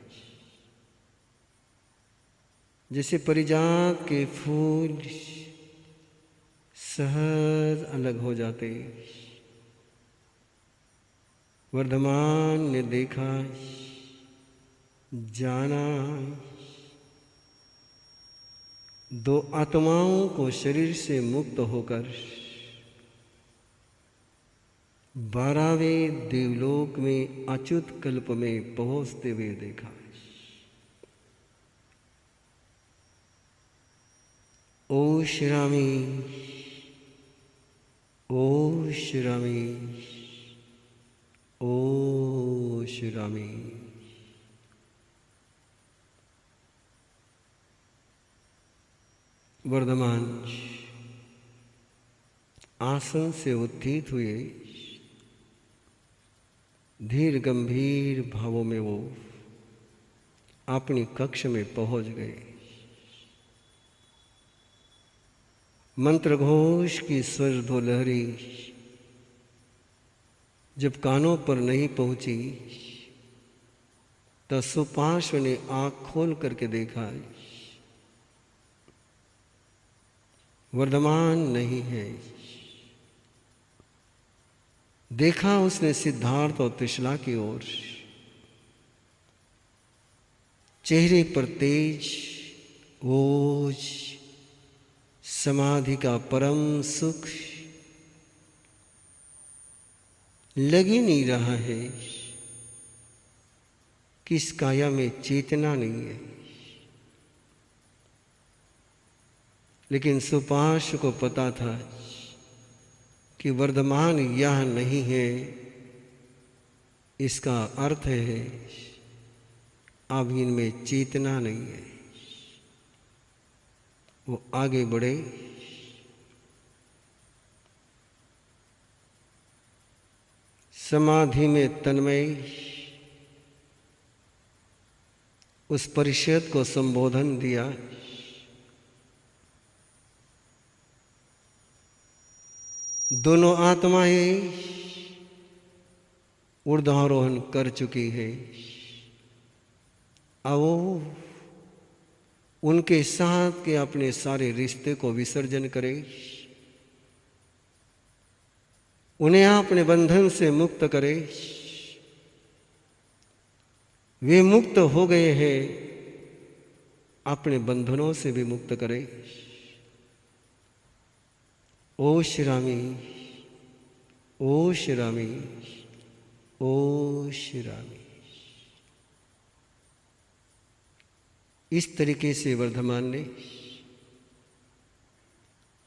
जैसे परिजात के फूल सहज अलग हो जाते। वर्धमान ने देखा, जाना, दो आत्माओं को शरीर से मुक्त होकर 12वें देवलोक में अच्युत कल्प में पहुंचते हुए देखा। ओ श्रीरामी, ओ श्रीरामी, ओ श्रीरामी। वर्धमान आसन से उत्थित हुए, धीर गंभीर भावों में वो अपनी कक्ष में पहुंच गए। मंत्र घोष की स्वर धो लहरी जब कानों पर नहीं पहुंची, तो सुपार्श्व ने आंख खोल करके देखा, वर्धमान नहीं है। देखा उसने सिद्धार्थ और त्रिशला की ओर, चेहरे पर तेज, ओज, समाधि का परम सुख लग ही नहीं रहा है कि इस काया में चेतना नहीं है। लेकिन सुपार्श्व को पता था कि वर्धमान यह नहीं है, इसका अर्थ है अब इनमें चेतना नहीं है। वो आगे बढ़े, समाधि में तन्मय उस परिषद को संबोधन दिया। दोनों आत्माएं ऊर्ध्वारोहण कर चुकी है। आओ उनके साथ के अपने सारे रिश्ते को विसर्जन करे, उन्हें अपने बंधन से मुक्त करे। वे मुक्त हो गए हैं, अपने बंधनों से भी मुक्त करे। ओ श्रीरामी, ओ श्रीरामी, ओ श्रीरामी। इस तरीके से वर्धमान ने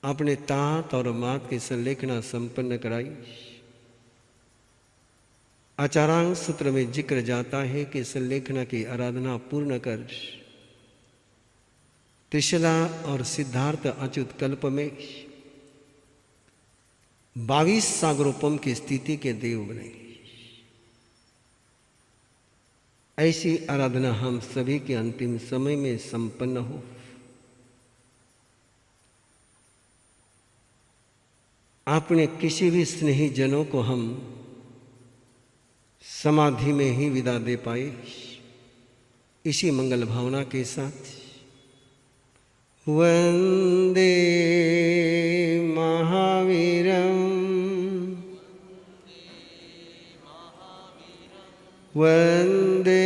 अपने तात और मात की संलेखना संपन्न कराई। आचारांग सूत्र में जिक्र जाता है कि संलेखना की आराधना पूर्ण कर त्रिशला और सिद्धार्थ अच्युत कल्प में 22 सागरोपम की स्थिति के देव बने। ऐसी आराधना हम सभी के अंतिम समय में संपन्न हो। अपने किसी भी स्नेही जनों को हम समाधि में ही विदा दे पाए, इसी मंगल भावना के साथ वंदे महावीरम, वंदे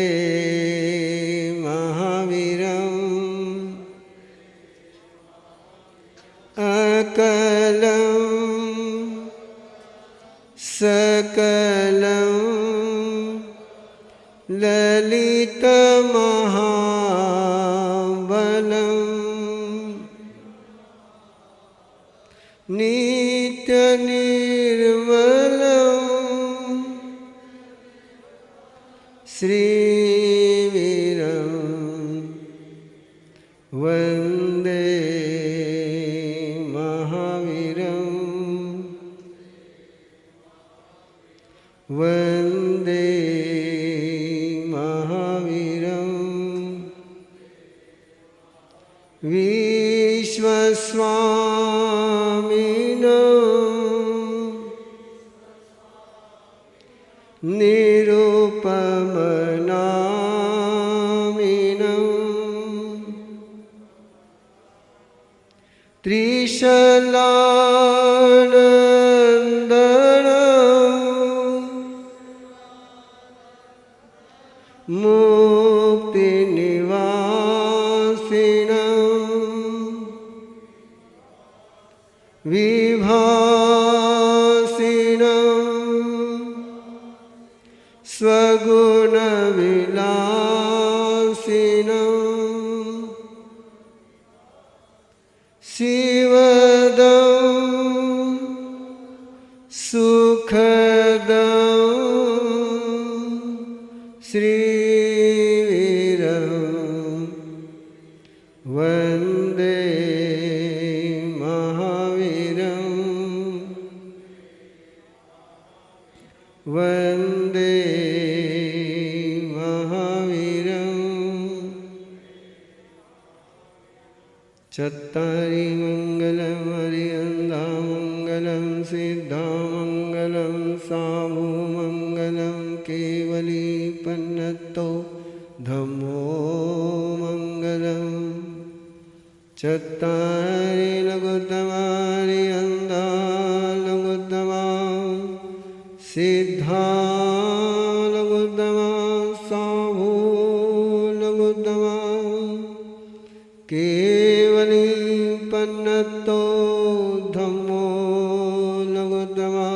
महावीरम, सकलं सकलं ललितमहाबलं नित्यनिर्मलं श्रीवीरं वन्दे महावीरं वन्दे महावीरं विश्वस्वामिनं निरुपमनामिनं त्रिशलानन्दनं मुक्तिनिवासिनं विभासिनं स्वगुणविलासिनं शिवदं सुखदं श्रीवीरं वन्दे महावीरं वन्दे महावीरं चत्तारि मङ्गलमरियन्दामङ्गलं सिद्धामङ्गलं साभूमङ्गलं केवलीपन्नतो धम्मो मङ्गलम् चत्तारि लघुत्तमारियन्दा लघुत्तमा सिद्धा लघुत्तमा साभू लघुत्तमा केवली पन्नतो धम्मो लघुत्तमा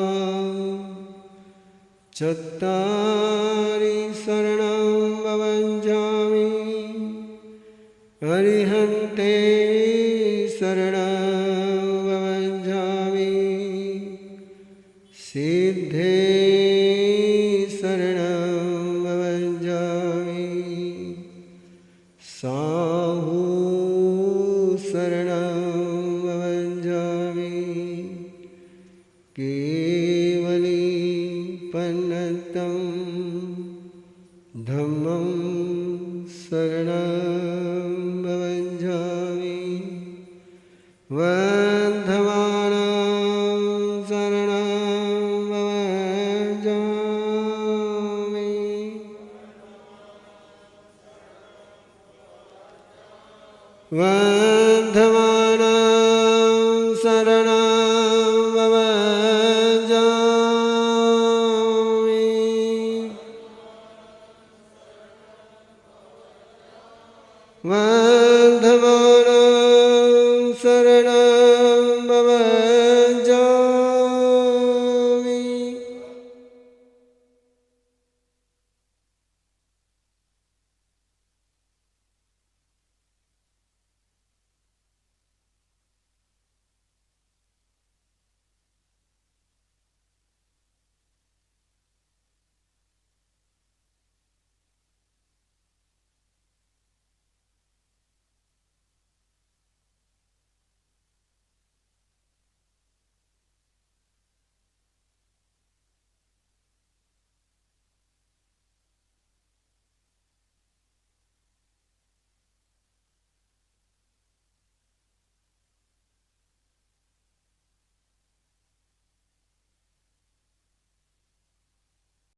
चत्तारि शरणं भवञ्जामि अरिहन्ते शरणं भवञ्जामि सिद्धे शरणं भवञ्जामि साहू शरणं भवञ्जामि केवली पन्नतं धम्मं शरणं भवञ्जामि वर्धमानं शरणं भवञ्जामि वर्धमानं